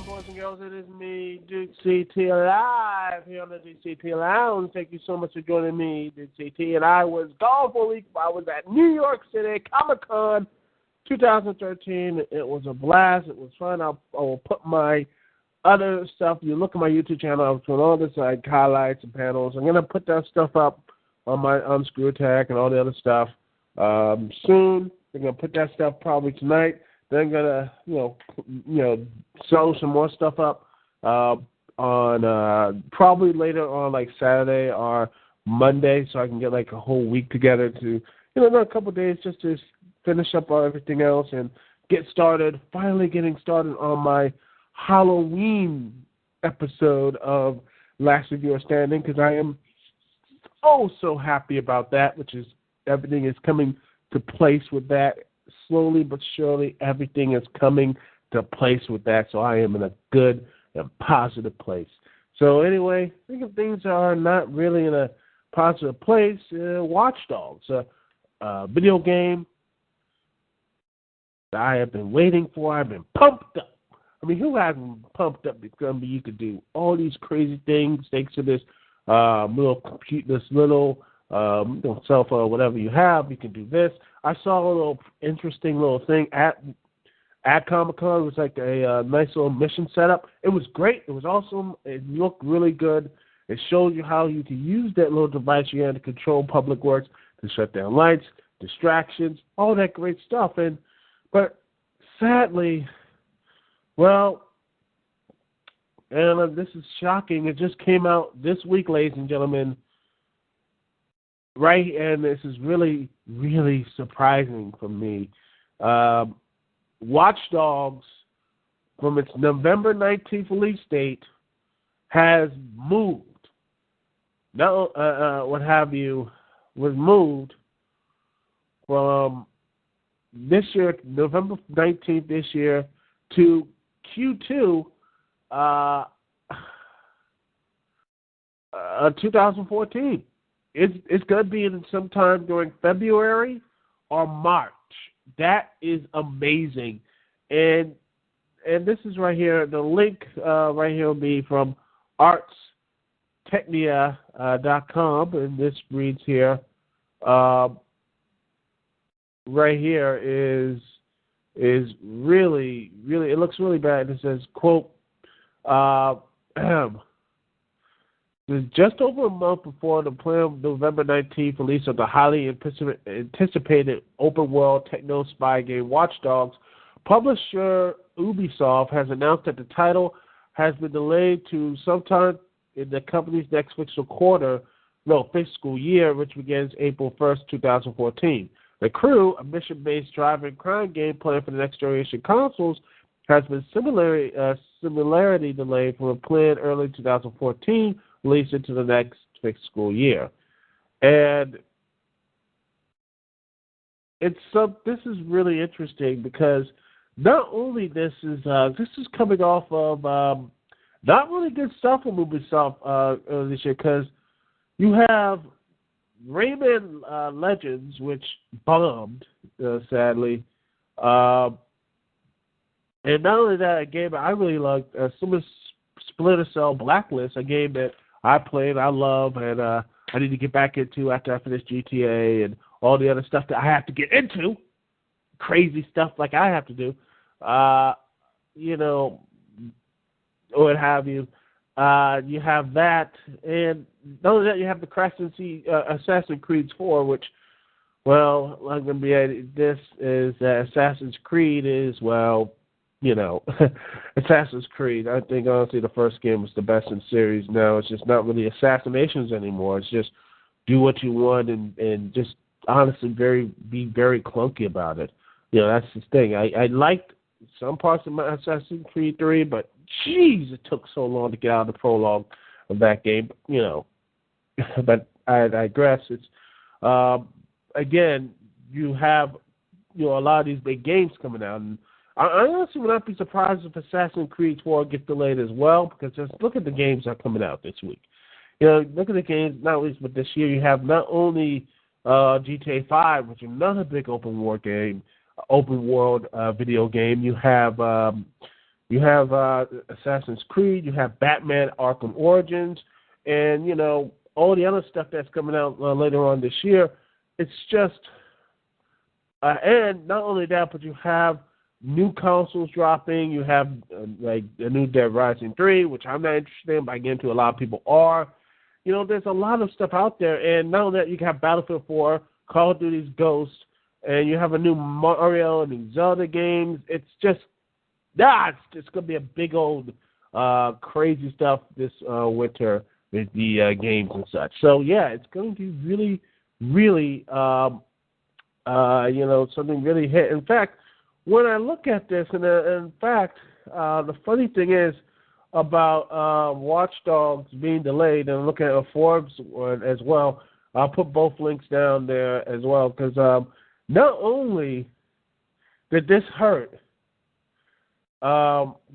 boys and girls, it is me, Dukect live here on the Dukect Lounge. Thank you so much for joining me, Dukect. And I was gone for a week. I was at New York City Comic-Con 2013. It was a blast. It was fun. I will put my other stuff. You look at my YouTube channel. I was doing all this like highlights and panels. I'm gonna put that stuff up on my Unscrew Attack and all the other stuff soon. We're gonna put that stuff probably tonight. Then I'm gonna, sew some more stuff up on probably later on, like Saturday or Monday, so I can get like a whole week together to, a couple of days just to finish up on everything else and get started. Finally, getting started on my Halloween episode of Last Reviewer Standing, because I am so happy about that. Which is everything is coming to place with that. Slowly but surely, everything is coming to place with that, so I am in a good and positive place. So anyway, I think if things are not really in a positive place, Watch Dogs, a video game that I have been waiting for. I've been pumped up. I mean, who hasn't pumped up? Because you could do all these crazy things thanks to this little cell phone, whatever you have, you can do this. I saw a little interesting little thing at Comic-Con. It was like a nice little mission setup. It was great. It was awesome. It looked really good. It showed you how you can use that little device you had to control public works, to shut down lights, distractions, all that great stuff. But sadly, and this is shocking. It just came out this week, ladies and gentlemen. Right, and this is really, really surprising for me. Watch Dogs, from its November 19th release date, has moved. Now, was moved from this year, November 19th this year, to Q2 2014. It's going to be in sometime during February or March. That is amazing. And this is right here. The link right here will be from artstechnia.com. And this reads here. Right here is really, really, it looks really bad. It says, quote, just over a month before the planned November 19th release of the highly anticipated open-world techno spy game Watch Dogs, publisher Ubisoft has announced that the title has been delayed to sometime in the company's next fiscal year, which begins April 1st, 2014. The Crew, a mission-based driving crime game planned for the next generation consoles, has been similarly delayed from a planned early 2014 release into the next fiscal year. And this is really interesting because not only this is coming off of not really good stuff from Ubisoft this year, because you have Rayman Legends, which bombed, sadly. And not only that, a game I really liked, Splinter Cell Blacklist, a game that I played, I love, and I need to get back into after I finish GTA and all the other stuff that I have to get into. Crazy stuff like I have to do. Or what have you. You have that, and not only that, you have the Assassin's Creed 4, which, I'm going to be at this is Assassin's Creed is, Assassin's Creed. I think, honestly, the first game was the best in the series. Now it's just not really assassinations anymore. It's just do what you want and just honestly be very clunky about it. That's the thing. I liked some parts of my Assassin's Creed 3, but jeez, it took so long to get out of the prologue of that game. But I digress. It's again, you have a lot of these big games coming out, and I honestly would not be surprised if Assassin's Creed 4 gets delayed as well, because just look at the games that are coming out this week. Look at the games, not least but this year. You have not only GTA 5, which is another big open world video game. You have You have Assassin's Creed. You have Batman Arkham Origins. And, all the other stuff that's coming out later on this year. It's just, and not only that, but you have new consoles dropping. You have, like, the new Dead Rising 3, which I'm not interested in, but I get into a lot of people are. There's a lot of stuff out there. And not only that, you have Battlefield 4, Call of Duty's Ghost, and you have a new Mario and Zelda games. It's just, it's going to be a big old crazy stuff this winter with the games and such. So, yeah, it's going to be really, really, something really hit. In fact, when I look at this, the funny thing is about Watch Dogs being delayed, and I'm looking at a Forbes one as well. I'll put both links down there as well, because not only did this hurt,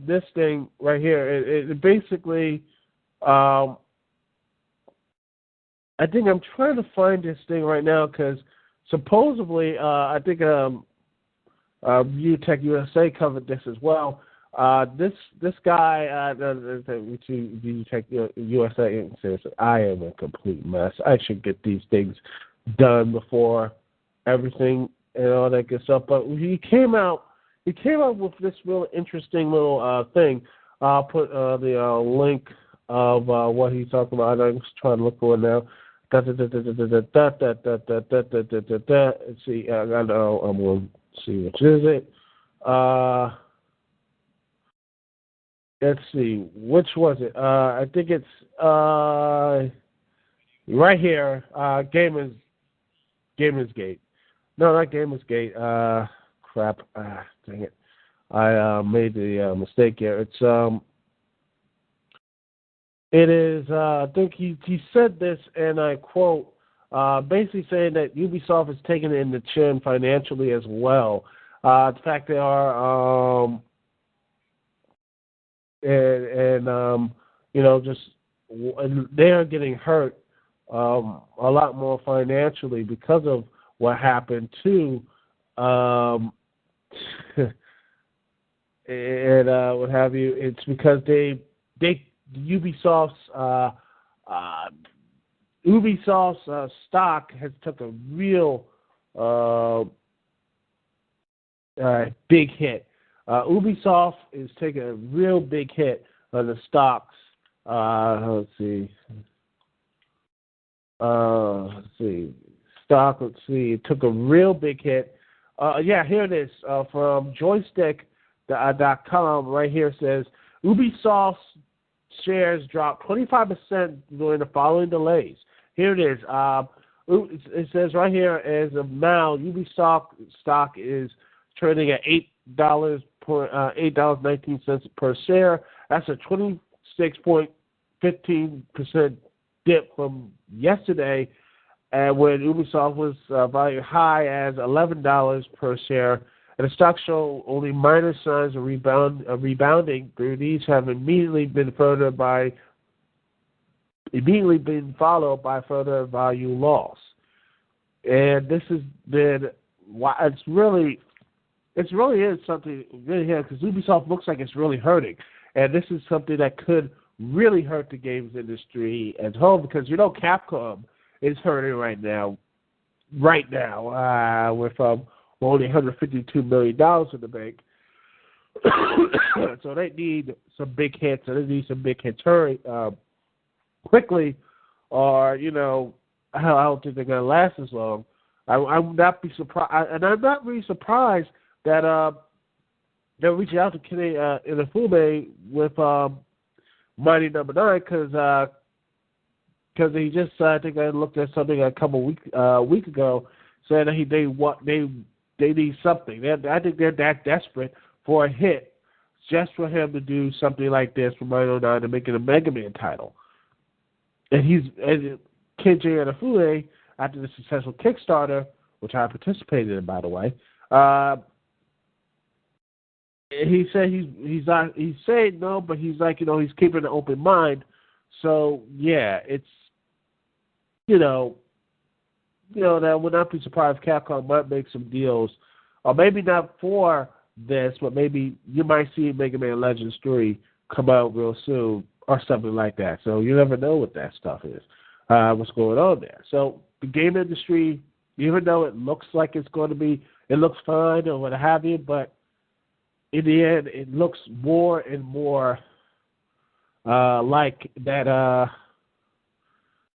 this thing right here, it basically, I think I'm trying to find this thing right now, because supposedly, I think Dukect USA covered this as well. This guy, Dukect USA, says, I am a complete mess. I should get these things done before everything and all that good stuff. But he came out with this real interesting little thing. I'll put the link of what he's talking about. I'm just trying to look for it now. Let's see. I know I'm going to see which is it. Let's see. Which was it? I think it's right here. Gamersgate. No, not Gamersgate. Crap. Dang it. I made the mistake here. It is, I think he said this, and I quote, basically saying that Ubisoft is taking it in the chin financially as well. In fact, they are, they are getting hurt a lot more financially because of what happened too, and what have you. It's because Ubisoft's stock has took a real big hit. Ubisoft is taking a real big hit on the stocks. Let's see. Stock. Let's see. It took a real big hit. Here it is. From joystick.com right here says Ubisoft's shares dropped 25% during the following delays. Here it is. It says right here, as of now, Ubisoft stock is trading at $8.19 per share. That's a 26.15% dip from yesterday, when Ubisoft was valued high as $11 per share. And the stock show only minor signs of rebounding. These have immediately been followed by further value loss. And this has been why it really is something really here, because Ubisoft looks like it's really hurting, and this is something that could really hurt the games industry as whole, because Capcom is hurting right now with only $152 million in the bank. So they need some big hits, and they need some big hits quickly, or, I don't think they're going to last as long. I would not be surprised, and I'm not really surprised that they're reaching out to Kenny Inafune with Mighty Number 9, because he just, I think I looked at something a couple weeks ago, saying that they need something. I think they're that desperate for a hit just for him to do something like this for Mighty Number 9 to make it a Mega Man title. And Kenji Inafune, after the successful Kickstarter, which I participated in, by the way, he said he's saying no, but he's like, he's keeping an open mind. So yeah, it's that would not be surprised if Capcom might make some deals, or maybe not for this, but maybe you might see Mega Man Legends 3 come out real soon or something like that. So you never know what that stuff is, what's going on there. So the game industry, even though it looks like it's going to be, it looks fine or what have you, but in the end, it looks more and more like that.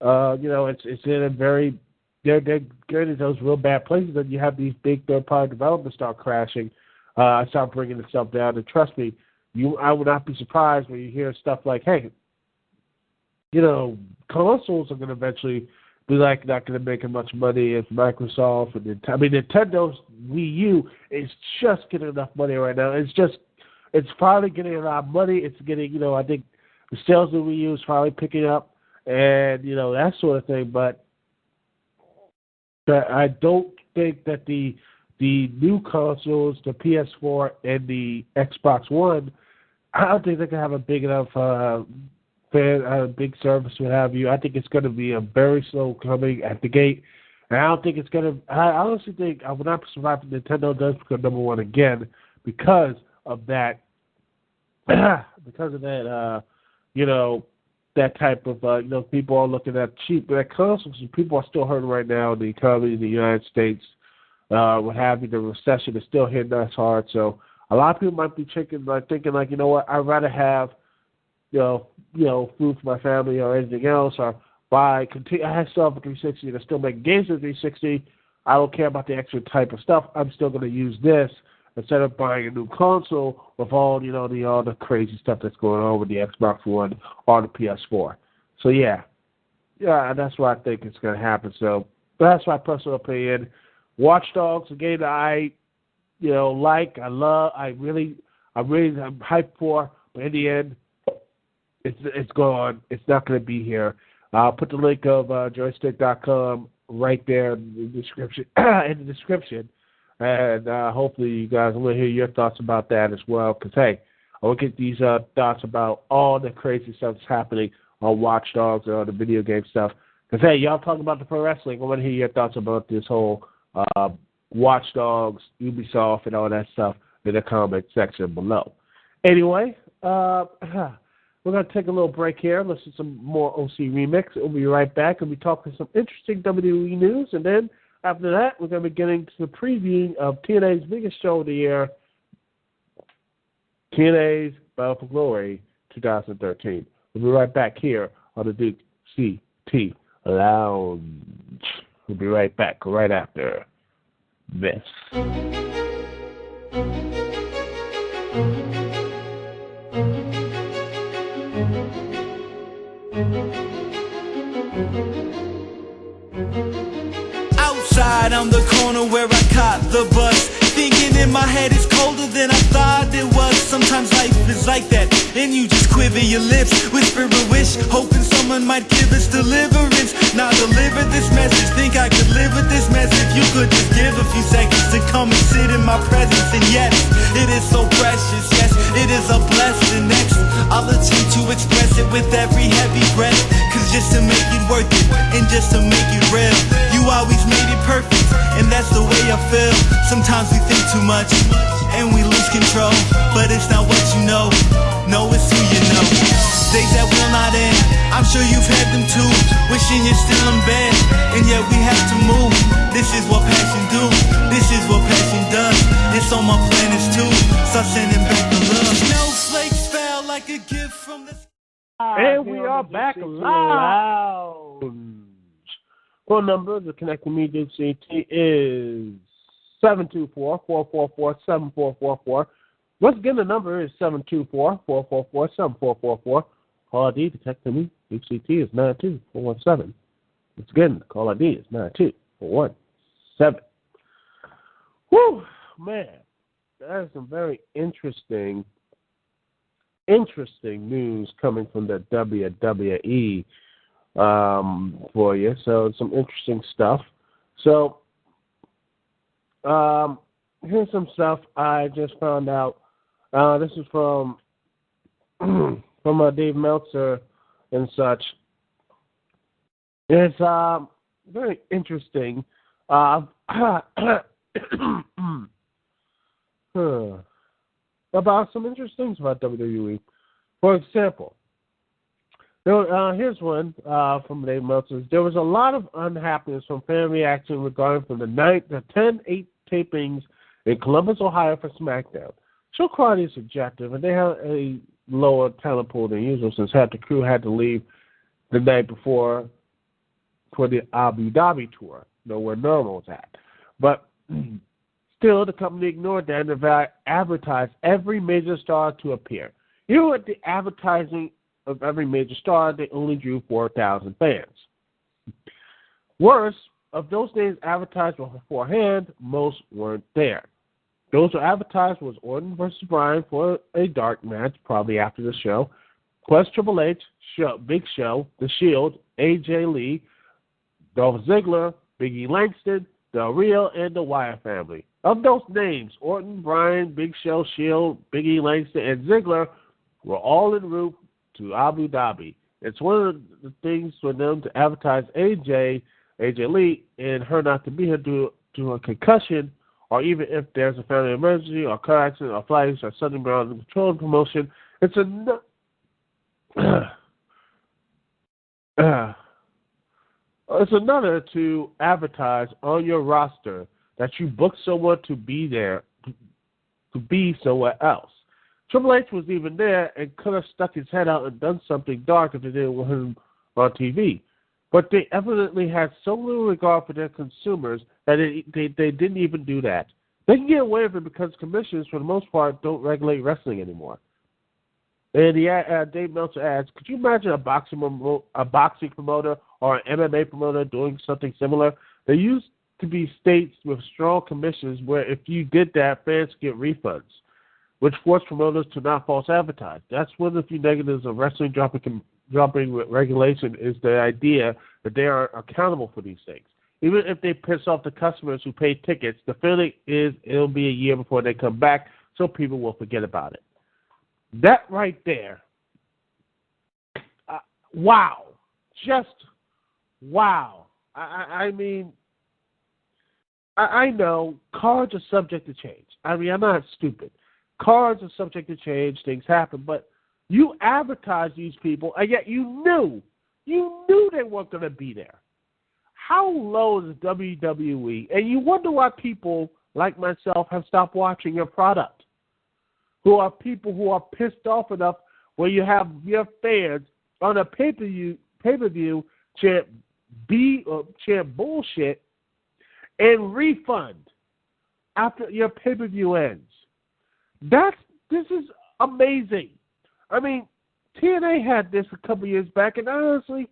It's in a very they're getting in those real bad places, and you have these big third-party developers start crashing, start bringing the stuff down. And trust me, I would not be surprised when you hear stuff like, "Hey, consoles are going to eventually be like not going to make as much money as Microsoft and Nintendo's Wii U is just getting enough money right now. It's finally getting a lot of money. It's getting, I think the sales of Wii U is finally picking up, and that sort of thing. But I don't think that the new consoles, the PS4 and the Xbox One, I don't think they can have a big enough big service, what have you. I think it's going to be a very slow coming at the gate. And I don't think it's going to. I honestly think I would not be surprised if Nintendo does become number one again because of that. That type of, people are looking at cheap consoles, and people are still hurting right now in the economy in the United States. What have you, the recession is still hitting us hard. So a lot of people might be thinking, you know what, I'd rather have, food for my family or anything else, or I still have a 360 and I still make games with 360. I don't care about the extra type of stuff. I'm still going to use this instead of buying a new console with all the crazy stuff that's going on with the Xbox One or the PS4. So yeah, that's what I think is going to happen. So that's my personal opinion. Watch Dogs, a game that I love, I'm hyped for, but in the end, it's gone. It's not going to be here. I'll put the link of joystick.com right there in the description. And hopefully you guys will hear your thoughts about that as well. Because, hey, I will get these thoughts about all the crazy stuff that's happening on Watch Dogs and all the video game stuff. Because, hey, y'all talking about the pro wrestling. I want to hear your thoughts about this whole Watch Dogs, Ubisoft, and all that stuff in the comment section below. Anyway, we're going to take a little break here, listen to some more OC Remix. We'll be right back. We'll be talking some interesting WWE news, and then after that, we're going to be getting to the preview of TNA's biggest show of the year, TNA's Battle for Glory 2013. We'll be right back here on the Dukect Lounge. We'll be right back right after this. Outside on the corner where I caught the bus, thinking in my head it's colder than I thought it was. Sometimes life is like that, and you just quiver your lips, whisper a wish, hoping someone might give us deliverance. Now deliver this message, think I could live with this mess if you could just give a few seconds to come and sit in my presence. And yes, it is so precious, yes, it is a blessing. Next, I'll attempt to express it with every heavy breath, cause just to make it worth it, and just to make it real, you always made it perfect, and that's the way I feel. Sometimes we think too much, and we lose control, but it's not what you know, no, it's who you know. Days that will not end, I'm sure you've had them too, wishing you're still in bed, and yet we have to move. This is what passion do, this is what passion does. It's on my planets too, start sending back the love. Snowflakes fell like a gift from the sky. And we are back live. Phone number to connect with me, Dukect, is 724-444-7444. Once again, the number is 724-444-7444. Call ID to text me, Dukect, is 92417. Once again, the call ID is 92417. Whew, man, that is some very interesting news coming from the WWE for you. So some interesting stuff. So here's some stuff I just found out. This is from Dave Meltzer and such. It's very interesting. about some interesting things about WWE. For example, here's one from Dave Meltzer. There was a lot of unhappiness from fan reaction regarding from the 10-8 tapings in Columbus, Ohio for SmackDown. Show quality is subjective, and they have a lower talent pool than usual since half the crew had to leave the night before for the Abu Dhabi tour, where Normal was at. But still, the company ignored that and advertised every major star to appear. Even with the advertising of every major star, they only drew 4,000 fans. Worse, of those names advertised beforehand, most weren't there. Those who advertised was Orton versus Bryan for a dark match, probably after the show, Quest Triple H, Big Show, The Shield, AJ Lee, Dolph Ziggler, Big E Langston, Del Rio, and the Wyatt family. Of those names, Orton, Bryan, Big Show, Shield, Big E Langston, and Ziggler were all en route to Abu Dhabi. It's one of the things for them to advertise AJ Lee, and her not to be here due to a concussion, or even if there's a family emergency or car accident or flights or sudden ground and control promotion. It's another to advertise on your roster that you booked someone to be there, to be somewhere else. Triple H was even there and could have stuck his head out and done something dark if they didn't want him on TV. But they evidently had so little regard for their consumers that they didn't even do that. They can get away with it because commissions, for the most part, don't regulate wrestling anymore. And Dave Meltzer adds, could you imagine a boxing promoter or an MMA promoter doing something similar? There used to be states with strong commissions where if you did that, fans get refunds, which forced promoters to not false advertise. That's one of the few negatives of wrestling dropping regulation is the idea that they are accountable for these things. Even if they piss off the customers who pay tickets, the feeling is it'll be a year before they come back, so people will forget about it. That right there, wow. Just wow. I mean, I know cards are subject to change. I mean, I'm not stupid. Cards are subject to change. Things happen. But you advertise these people, and yet you knew they weren't going to be there. How low is WWE? And you wonder why people like myself have stopped watching your product. Who are people who are pissed off enough where you have your fans on a pay-per-view chant bullshit and refund after your pay-per-view ends. This is amazing. I mean, TNA had this a couple years back, and honestly,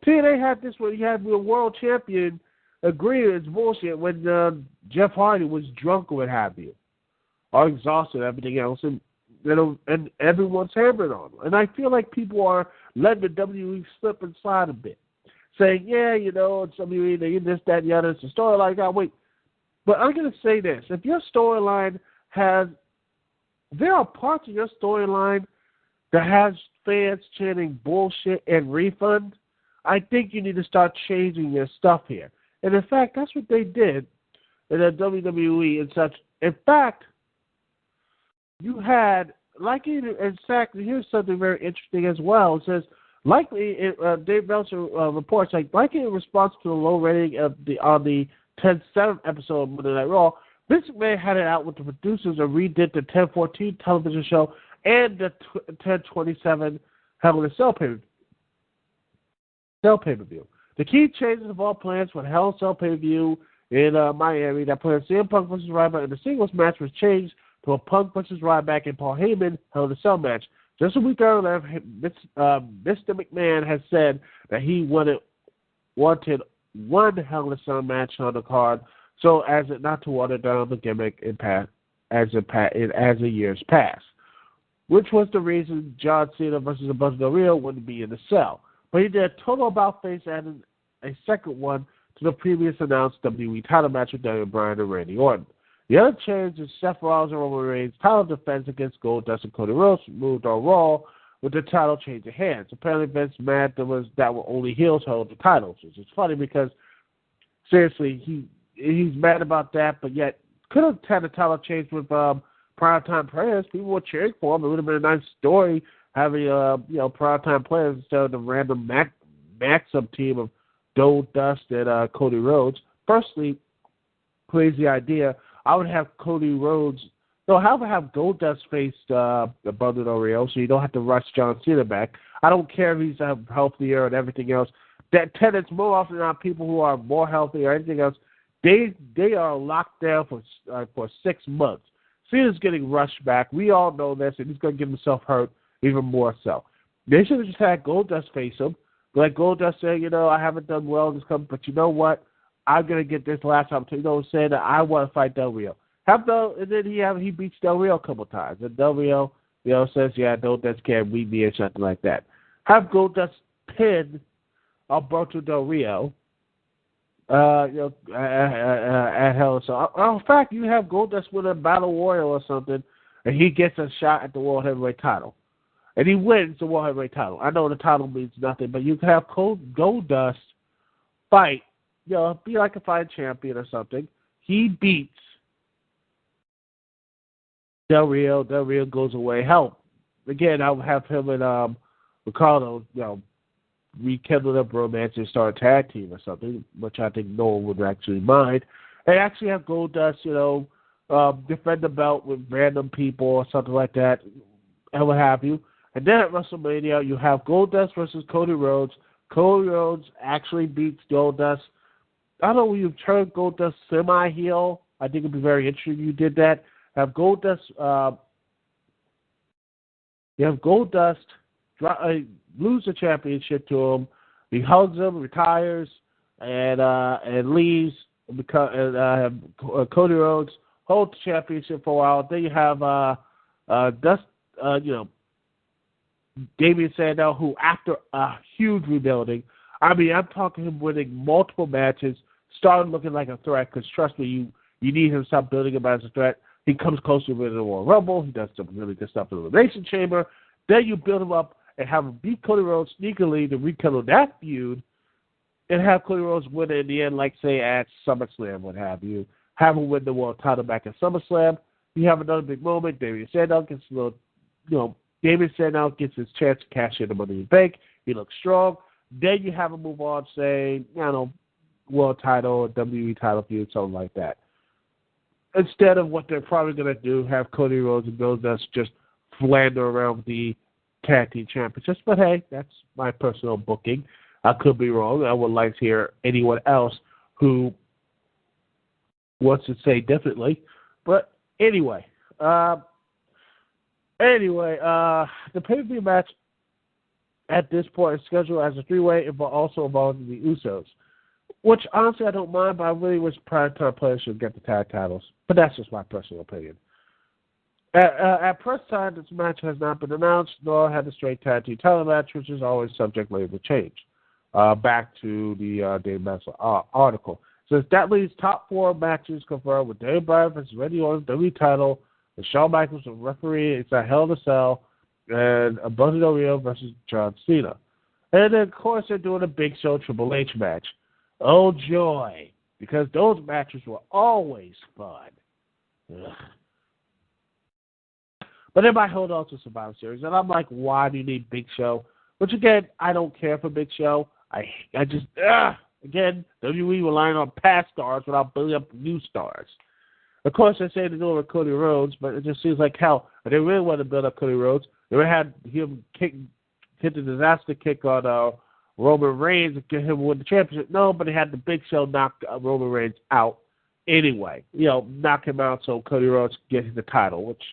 TNA had this when you had the world champion agree it's bullshit when Jeff Hardy was drunk or what have you, or exhausted, everything else, and everyone's hammering on them. And I feel like people are letting the WWE slip and slide a bit, saying, it's WWE, they this, that, and the other, it's a storyline. Wait, but I'm going to say this. If your storyline there are parts of your storyline that has fans chanting bullshit and refund, I think you need to start changing your stuff here. And in fact, that's what they did in the WWE and such. In fact, you had, in fact, here's something very interesting as well. It says, Dave Meltzer reports, likely in response to the low rating on the 10-7 episode of Monday Night Raw, Vince McMahon had it out with the producers and redid the 10-14 television show and the 10-27 Hell in a Cell pay-per-view. The key changes involve plans for the Hell in a Cell pay-per-view in Miami that planned CM Punk versus Ryback, and the singles match was changed to a Punk versus Ryback and Paul Heyman Hell in a Cell match. Just a week earlier, Mr. McMahon has said that he wanted one Hell in a Cell match on the card, so as not to water down the gimmick as the years pass, which was the reason John Cena versus Alberto Del Rio wouldn't be in the cell. But he did a total about-face adding a second one to the previous announced WWE title match with Daniel Bryan and Randy Orton. The other change is Seth Rollins and Roman Reigns' title defense against Goldust and Cody Rhodes moved on Raw with the title changing hands. Apparently Vince mad that were only heels held the titles, which is funny because seriously he's mad about that, but yet could have had a title change with primetime players. People were cheering for him. It would have been a nice story having primetime players instead of the random Maxim team of Goldust and Cody Rhodes. Firstly, crazy idea. I would have Cody Rhodes. No, I would have Goldust face Bundle Del Rio, so you don't have to rush John Cena back. I don't care if he's healthier and everything else. That tenants more often than not people who are more healthy or anything else. They are locked down for 6 months. Cena's getting rushed back. We all know this, and he's going to get himself hurt even more so. They should have just had Goldust face him. Like Goldust saying, I haven't done well in this company, but you know what? I'm going to get this last opportunity. Saying that I want to fight Del Rio. And then he beats Del Rio a couple times. And Del Rio, says, Goldust can't beat me or something like that. Have Goldust pin Alberto Del Rio, at Hell. So, in fact, you have Goldust with a Battle Royal or something, and he gets a shot at the World Heavyweight title. And he wins the World Heavyweight title. I know the title means nothing, but you can have Goldust fight, be like a fight champion or something. He beats Del Rio. Del Rio goes away. Hell, again, I would have him and Ricardo, rekindle up romance and start a tag team or something, which I think no one would actually mind. And actually have Goldust, defend the belt with random people or something like that, and what have you. And then at WrestleMania, you have Goldust versus Cody Rhodes. Cody Rhodes actually beats Goldust. I don't know if you've turned Goldust semi-heel. I think it'd be very interesting if you did that. Have Goldust, lose the championship to him. He hugs him, retires, and leaves. Have Cody Rhodes hold the championship for a while. Then you have Damian Sandow, who after a huge rebuilding, I'm talking him winning multiple matches, started looking like a threat. Because trust me, you need him to stop building him as a threat. He comes close to winning the Royal Rumble. He does some really good stuff in the Elimination Chamber. Then you build him up and have him beat Cody Rhodes sneakily to rekindle that feud, and have Cody Rhodes win it in the end, like, say, at SummerSlam, what have you. Have him win the world title back at SummerSlam. You have another big moment. Damian Sandow gets Damian Sandow gets his chance to cash in the Money in the Bank. He looks strong. Then you have him move on, say, world title, WWE title feud, something like that. Instead of what they're probably going to do, have Cody Rhodes and Goldust just flander around with the tag team championships. But hey, that's my personal booking. I could be wrong. I would like to hear anyone else who wants to say differently. But anyway, the pay-per-view match at this point is scheduled as a three-way, but also involving the Usos. Which, honestly, I don't mind, but I really wish primetime players should get the tag titles. But that's just my personal opinion. At press time, this match has not been announced, nor had the straight tag team title match, which is always subject later to change. Back to the Dave Meltzer article. Since that leaves top 4 matches confirmed with Dave Bryan versus Randy Orton, WWE title, and Shawn Michaels the referee. It's a Hell in a Cell, and Alberto Del Rio versus John Cena. And then, of course, they're doing a Big Show Triple H match. Oh, joy, because those matches were always fun. Ugh. But they might hold on to Survivor Series, and I'm like, why do you need Big Show? Which, again, I don't care for Big Show. Again, WWE relying on past stars without building up new stars. Of course, they say they're doing it with Cody Rhodes, but it just seems like hell. If they really want to build up Cody Rhodes, they would have had him hit the disaster kick on Roman Reigns and get him win the championship. No, but they had the Big Show knock Roman Reigns out anyway. Knock him out so Cody Rhodes gets the title, which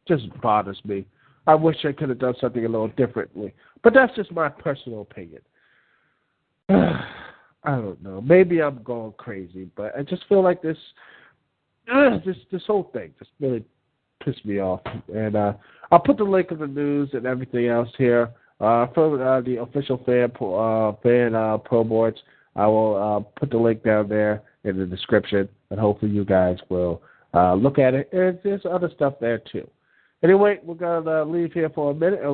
just bothers me. I wish I could have done something a little differently. But that's just my personal opinion. I don't know. Maybe I'm going crazy, but I just feel like this whole thing just really pissed me off. And I'll put the link of the news and everything else here from the official fan pro boards. I will put the link down there in the description, and hopefully you guys will look at it. And there's other stuff there too. Anyway, we're going to leave here for a minute and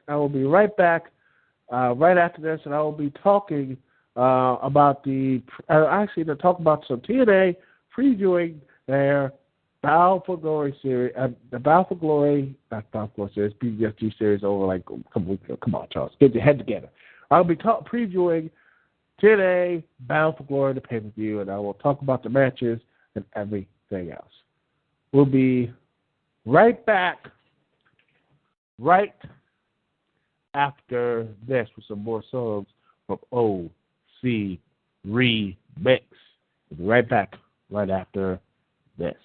I will be right back right after this, and I will be talking about to talk about some TNA previewing their Battle for Glory series, the Battle for Glory, not Battle for Glory series, BFG series over like come on, Charles, get your head together. I'll be previewing TNA Battle for Glory, the pay-per-view, and I will talk about the matches and everything else. We'll be right back, right after this with some more songs from OC Remix. We'll be right back right after this.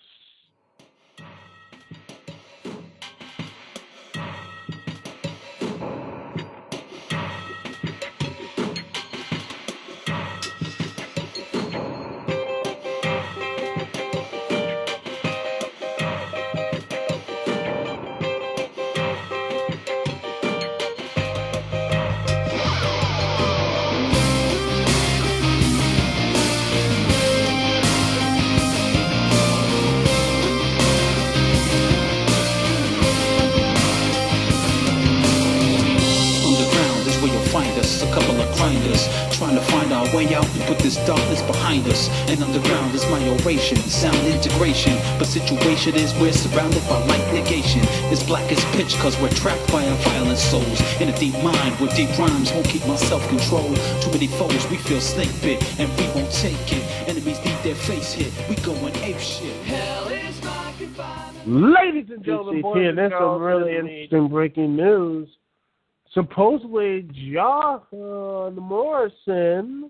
Trying to find our way out and put this darkness behind us. And underground is my oration, sound integration. But situation is we're surrounded by light negation. It's black as pitch cause we're trapped by our violent souls. In a deep mind with deep rhymes won't keep my self-control. Too many foes, we feel snake bit and we won't take it. Enemies need their face hit, we going ape shit. Hell is my confinement. Ladies and gentlemen, boys and girls, some really interesting breaking news. Supposedly, John Morrison,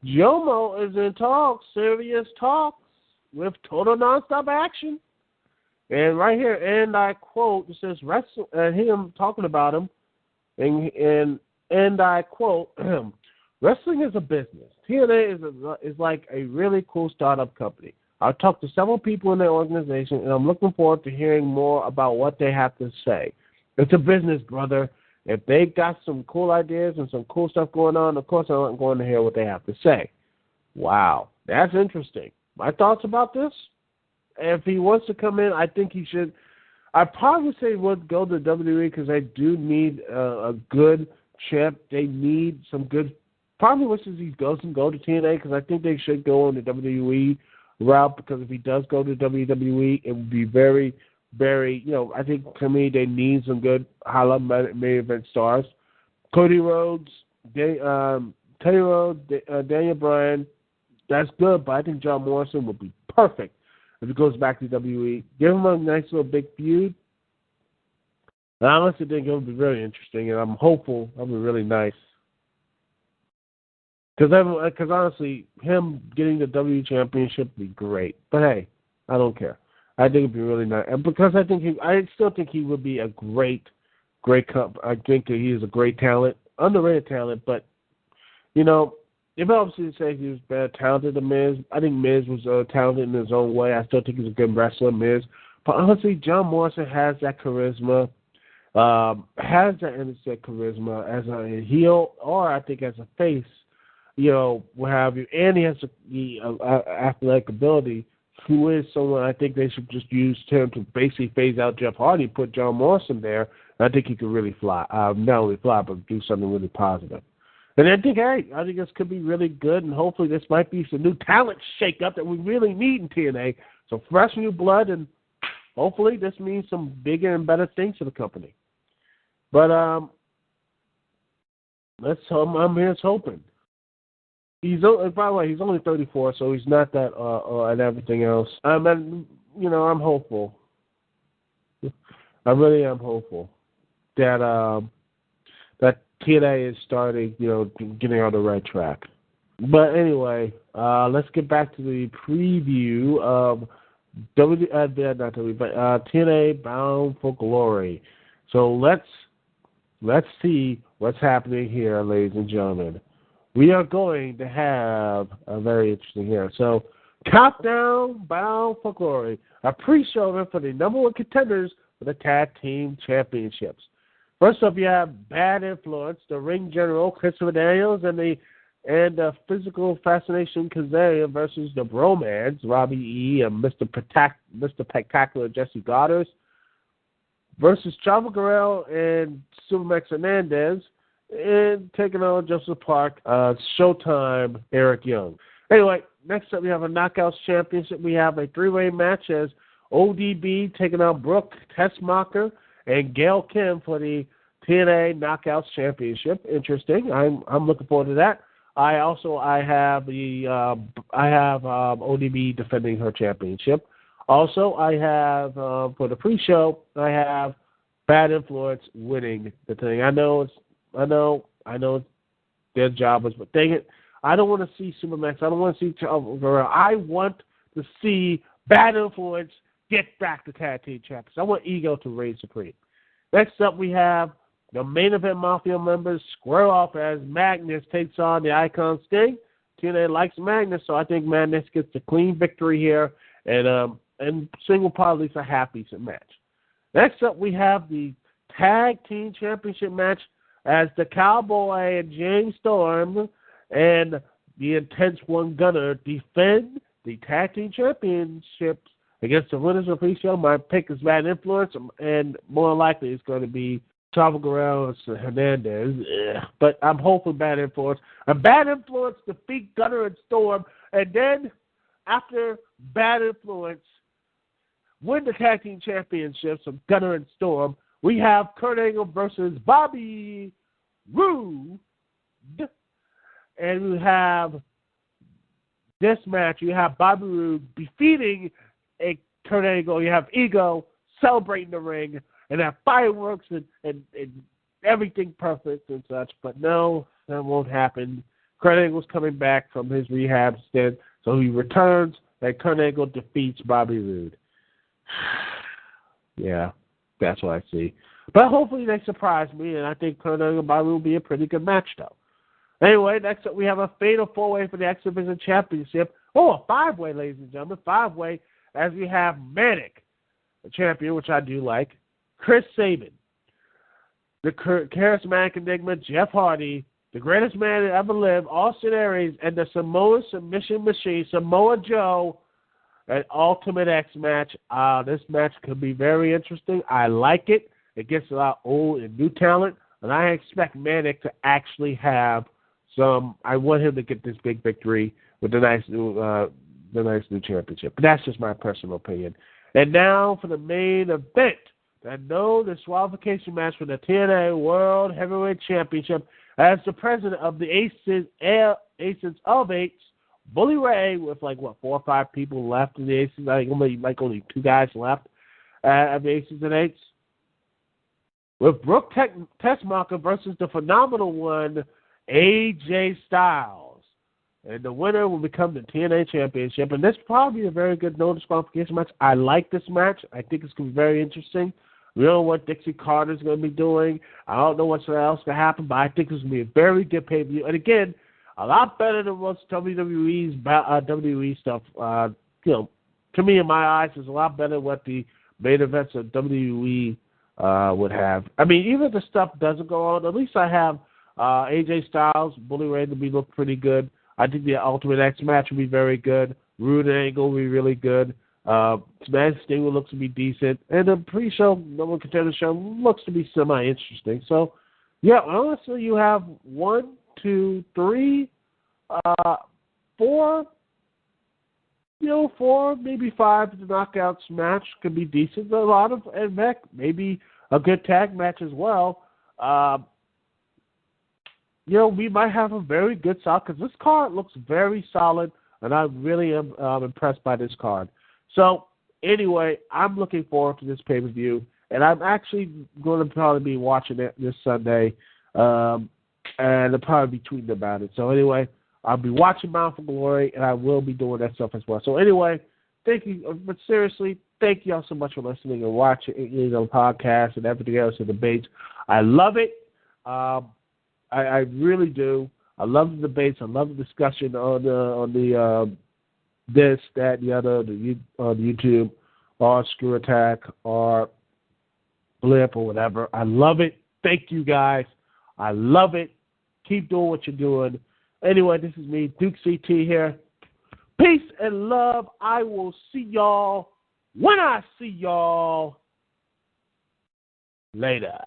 Jomo, is in talks, serious talks, with Total Nonstop Action. And right here, and I quote, it says, him talking about him, and I quote, wrestling is a business. TNA is like a really cool startup company. I've talked to several people in their organization, and I'm looking forward to hearing more about what they have to say. It's a business, brother. If they got some cool ideas and some cool stuff going on, of course I'm going to hear what they have to say. Wow, that's interesting. My thoughts about this? If he wants to come in, I think he should. I probably say he would go to WWE because they do need a good champ. They need some good. Probably wishes he goes and go to TNA because I think they should go on the WWE route because if he does go to WWE, it would be very, I think to me they need some good highlight main event stars. Cody Rhodes, Daniel Bryan, that's good, but I think John Morrison would be perfect if he goes back to WWE. Give him a nice little big feud. And I honestly think it would be very interesting, and I'm hopeful that would be really nice. Because honestly, him getting the W Championship would be great. But hey, I don't care. I think it'd be really nice, and because I still think he would be a great I think that he is a great talent, underrated talent. But if obviously say he was better talented than Miz, I think Miz was talented in his own way. I still think he's a good wrestler, Miz. But honestly, John Morrison has that charisma, as a heel or I think as a face, what have you, and he has the athletic ability. Who is someone I think they should just use him to basically phase out Jeff Hardy, put John Morrison there, and I think he could really fly. Not only fly, but do something really positive. And I think this could be really good, and hopefully this might be some new talent shake-up that we really need in TNA. So fresh new blood, and hopefully this means some bigger and better things for the company. But I'm here's hoping. By the way, he's only 34, so he's not that and everything else. I'm hopeful. I really am hopeful that that TNA is starting, getting on the right track. But anyway, let's get back to the preview of TNA Bound for Glory. So let's see what's happening here, ladies and gentlemen. We are going to have a very interesting here. So, Countdown Bound for Glory, a pre-show event for the number one contenders for the Tag Team Championships. First up, you have Bad Influence, the ring general, Christopher Daniels, and the physical fascination Kazarian versus the Bromans, Robbie E. and Mr. Spectacular Jesse Goddard, versus Chavo Guerrero and Supermax Hernandez, and taking on Joseph Park, Showtime, Eric Young. Anyway, next up we have a Knockouts Championship. We have a three-way match as ODB taking on Brooke Tessmacher and Gail Kim for the TNA Knockouts Championship. Interesting. I'm looking forward to that. I have ODB defending her championship. Also, I have for the pre-show, I have Bad Influence winning the thing. I know their job was, but dang it, I don't want to see Supermax. I don't want to see Guerrero. I want to see Bad Influence get back to tag team champions. I want Ego to reign supreme. Next up, we have the main event Mafia members square off as Magnus takes on the Icon Sting. TNA likes Magnus, so I think Magnus gets a clean victory here, and single part at least a half-decent match. Next up, we have the Tag Team Championship match as the Cowboy and James Storm and the Intense One Gunner defend the Tag Team Championships against the winners of the pre-show. My pick is Bad Influence, and more likely it's going to be Chavo Guerrero and Hernandez. But I'm hoping Bad Influence. A Bad Influence defeat Gunner and Storm, and then after Bad Influence win the Tag Team Championships of Gunner and Storm, we have Kurt Angle versus Bobby Roode. And we have this match. You have Bobby Roode defeating a Kurt Angle. You have Ego celebrating the ring, and have fireworks and everything perfect and such. But no, that won't happen. Kurt Angle's coming back from his rehab stint, so he returns, and Kurt Angle defeats Bobby Roode. Yeah, that's what I see. But hopefully they surprise me, and I think Kurt Angle and Bobby Roode will be a pretty good match, though. Anyway, next up we have a fatal four-way for the X Division Championship. Oh, a five-way, ladies and gentlemen. Five-way, as we have Manic, the champion, which I do like, Chris Sabin, the charismatic enigma Jeff Hardy, the greatest man that ever lived, Austin Aries, and the Samoa submission machine, Samoa Joe, an Ultimate X match. This match could be very interesting. I like it. It gets a lot of old and new talent, and I expect Manic to actually have some. I want him to get this big victory with the nice new championship. But that's just my personal opinion. And now for the main event. The disqualification match for the TNA World Heavyweight Championship as the president of the Aces of Eights, Bully Ray, with 4 or 5 people left in the Aces. I think only 2 guys left of the Aces and Eights. With Brooke Tessmacher versus the phenomenal one, AJ Styles. And the winner will become the TNA Championship. And this is probably a very good no disqualification match. I like this match. I think it's going to be very interesting. We don't know what Dixie Carter's going to be doing. I don't know what's else going to happen, but I think it's going to be a very good pay-per-view. And again, a lot better than most WWE's WWE stuff. To me, in my eyes, it's a lot better than what the main events of WWE would have. I mean, even if the stuff doesn't go on, at least I have AJ Styles, Bully Ray to be look pretty good. I think the Ultimate X match will be very good. Rude and Angle will be really good. Smash Sting looks to be decent. And the pre-show, number contender show, looks to be semi-interesting. So, yeah, honestly, you have 1, 2, 3, 4, 4, maybe 5 the knockouts match could be decent. A lot of, and heck, maybe a good tag match as well. We might have a very good solid, because this card looks very solid, and I really am impressed by this card. So, anyway, I'm looking forward to this pay-per-view, and I'm actually going to probably be watching it this Sunday, and I'll probably be tweeting about it. So, anyway, I'll be watching Bound for Glory, and I will be doing that stuff as well. So, anyway, thank you. But seriously, thank you all so much for listening and watching the podcast and everything else, the debates. I love it. I really do. I love the debates. I love the discussion on the this, that, the other, on YouTube, or Screw Attack, or Blip, or whatever. I love it. Thank you, guys. I love it. Keep doing what you're doing. Anyway, this is me, Duke CT here. Peace and love. I will see y'all when I see y'all later.